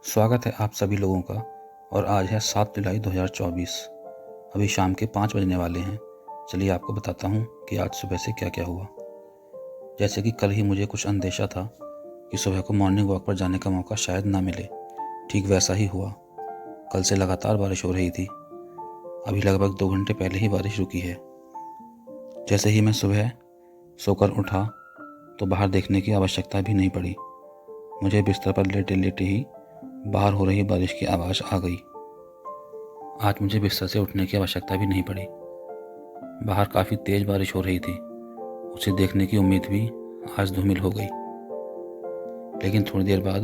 स्वागत है आप सभी लोगों का। और आज है 7 जुलाई 2024। अभी शाम के 5 बजने वाले हैं। चलिए आपको बताता हूँ कि आज सुबह से क्या क्या हुआ। जैसे कि कल ही मुझे कुछ अंदेशा था कि सुबह को मॉर्निंग वॉक पर जाने का मौका शायद ना मिले, ठीक वैसा ही हुआ। कल से लगातार बारिश हो रही थी। अभी लगभग 2 घंटे पहले ही बारिश रुकी है। जैसे ही मैं सुबह सोकर उठा तो बाहर देखने की आवश्यकता भी नहीं पड़ी। मुझे बिस्तर पर लेटे लेटे ही बाहर हो रही बारिश की आवाज़ आ गई। आज मुझे बिस्तर से उठने की आवश्यकता भी नहीं पड़ी। बाहर काफ़ी तेज़ बारिश हो रही थी। उसे देखने की उम्मीद भी आज धूमिल हो गई। लेकिन थोड़ी देर बाद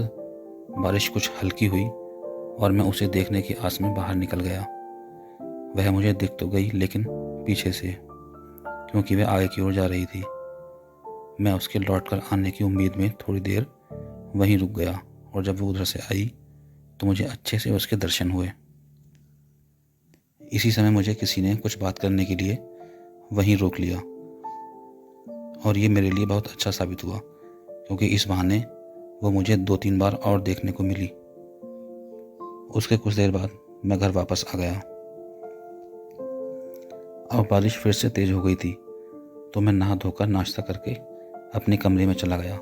बारिश कुछ हल्की हुई और मैं उसे देखने की आस में बाहर निकल गया। वह मुझे दिख तो गई, लेकिन पीछे से, क्योंकि वह आगे की ओर जा रही थी। मैं उसके लौटकर आने की उम्मीद में थोड़ी देर वहीं रुक गया, और जब वो उधर से आई तो मुझे अच्छे से उसके दर्शन हुए। इसी समय मुझे किसी ने कुछ बात करने के लिए वहीं रोक लिया, और ये मेरे लिए बहुत अच्छा साबित हुआ, क्योंकि इस बहाने वो मुझे 2-3 बार और देखने को मिली। उसके कुछ देर बाद मैं घर वापस आ गया। अब बारिश फिर से तेज हो गई थी, तो मैं नहा धोकर नाश्ता करके अपने कमरे में चला गया,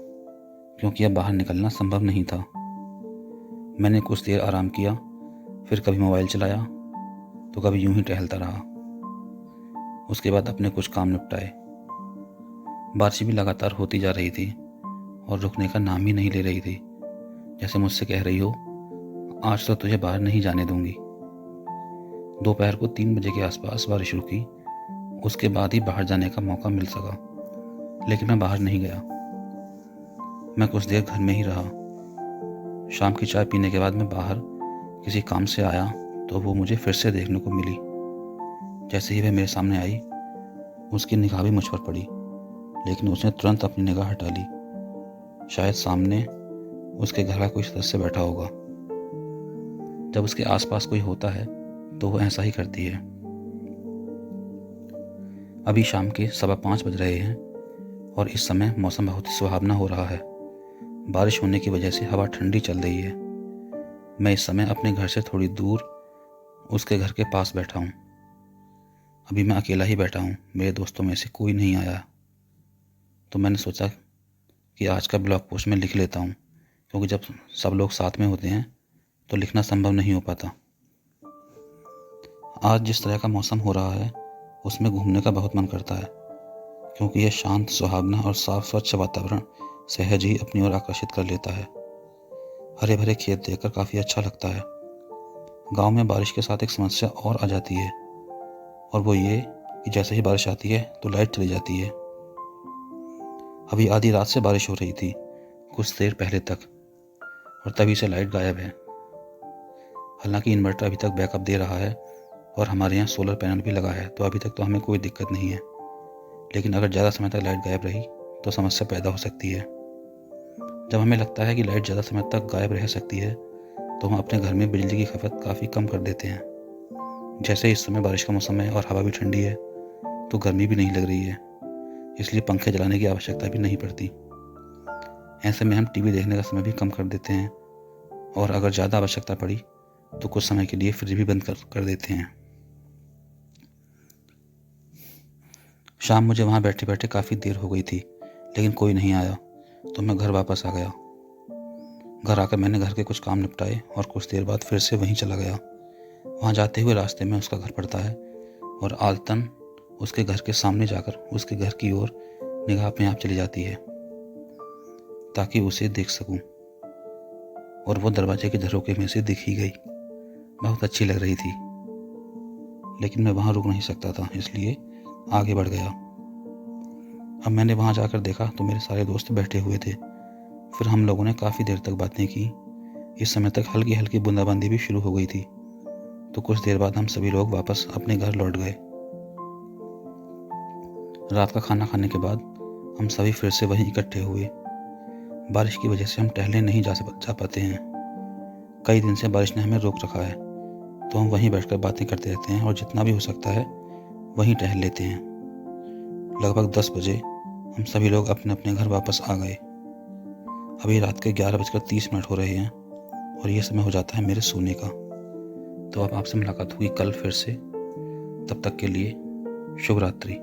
क्योंकि अब बाहर निकलना संभव नहीं था। मैंने कुछ देर आराम किया, फिर कभी मोबाइल चलाया तो कभी यूं ही टहलता रहा। उसके बाद अपने कुछ काम निपटाए। बारिश भी लगातार होती जा रही थी और रुकने का नाम ही नहीं ले रही थी, जैसे मुझसे कह रही हो, आज तो तुझे बाहर नहीं जाने दूंगी। दोपहर को 3 बजे के आसपास बारिश रुकी। उसके बाद ही बाहर जाने का मौका मिल सका, लेकिन मैं बाहर नहीं गया। मैं कुछ देर घर में ही रहा। शाम की चाय पीने के बाद मैं बाहर किसी काम से आया तो वो मुझे फिर से देखने को मिली। जैसे ही वह मेरे सामने आई, उसकी निगाह भी मुझ पर पड़ी, लेकिन उसने तुरंत अपनी निगाह हटा ली। शायद सामने उसके घर का कोई सदस्य बैठा होगा। जब उसके आसपास कोई होता है तो वो ऐसा ही करती है। अभी शाम के 5:15 बज रहे हैं और इस समय मौसम बहुत ही सुहावना हो रहा है। बारिश होने की वजह से हवा ठंडी चल रही है। मैं इस समय अपने घर से थोड़ी दूर उसके घर के पास बैठा हूँ। अभी मैं अकेला ही बैठा हूँ, मेरे दोस्तों में से कोई नहीं आया। तो मैंने सोचा कि आज का ब्लॉग पोस्ट में लिख लेता हूँ, क्योंकि जब सब लोग साथ में होते हैं तो लिखना संभव नहीं हो पाता। आज जिस तरह का मौसम हो रहा है उसमें घूमने का बहुत मन करता है, क्योंकि यह शांत, सुहावना और साफ स्वच्छ वातावरण सहज ही अपनी ओर आकर्षित कर लेता है। हरे भरे खेत देखकर काफ़ी अच्छा लगता है। गांव में बारिश के साथ एक समस्या और आ जाती है, और वो ये कि जैसे ही बारिश आती है तो लाइट चली जाती है। अभी आधी रात से बारिश हो रही थी, कुछ देर पहले तक, और तभी से लाइट गायब है। हालांकि इन्वर्टर अभी तक बैकअप दे रहा है और हमारे यहाँ सोलर पैनल भी लगा है, तो अभी तक तो हमें कोई दिक्कत नहीं है। लेकिन अगर ज़्यादा समय तक लाइट गायब रही तो समस्या पैदा हो सकती है। जब हमें लगता है कि लाइट ज़्यादा समय तक गायब रह सकती है तो हम अपने घर में बिजली की खपत काफ़ी कम कर देते हैं। जैसे इस समय बारिश का मौसम है और हवा भी ठंडी है, तो गर्मी भी नहीं लग रही है, इसलिए पंखे जलाने की आवश्यकता भी नहीं पड़ती। ऐसे में हम टीवी देखने का समय भी कम कर देते हैं, और अगर ज़्यादा आवश्यकता पड़ी तो कुछ समय के लिए फ्रिज भी बंद कर देते हैं। शाम मुझे वहाँ बैठे बैठे काफ़ी देर हो गई थी, लेकिन कोई नहीं आया, तो मैं घर वापस आ गया। घर आकर मैंने घर के कुछ काम निपटाए और कुछ देर बाद फिर से वहीं चला गया। वहाँ जाते हुए रास्ते में उसका घर पड़ता है, और आदतन उसके घर के सामने जाकर उसके घर की ओर निगाह अपने आप चली जाती है, ताकि उसे देख सकूं। और वो दरवाजे के झरोखे में से दिख ही गई। बहुत अच्छी लग रही थी, लेकिन मैं वहाँ रुक नहीं सकता था, इसलिए आगे बढ़ गया। अब मैंने वहाँ जाकर देखा तो मेरे सारे दोस्त बैठे हुए थे। फिर हम लोगों ने काफ़ी देर तक बातें की। इस समय तक हल्की हल्की बूंदाबांदी भी शुरू हो गई थी। तो कुछ देर बाद हम सभी लोग वापस अपने घर लौट गए। रात का खाना खाने के बाद हम सभी फिर से वहीं इकट्ठे हुए। बारिश की वजह से हम टहलने नहीं जा पाते हैं। कई दिन से बारिश ने हमें रोक रखा है, तो हम वहीं बैठकर बातें करते रहते हैं और जितना भी हो सकता है वहीं टहल लेते हैं। लगभग 10 बजे हम सभी लोग अपने अपने घर वापस आ गए। अभी रात के 11:30 हो रहे हैं और ये समय हो जाता है मेरे सोने का। तो अब आपसे मुलाकात होगी कल फिर से। तब तक के लिए शुभ रात्रि।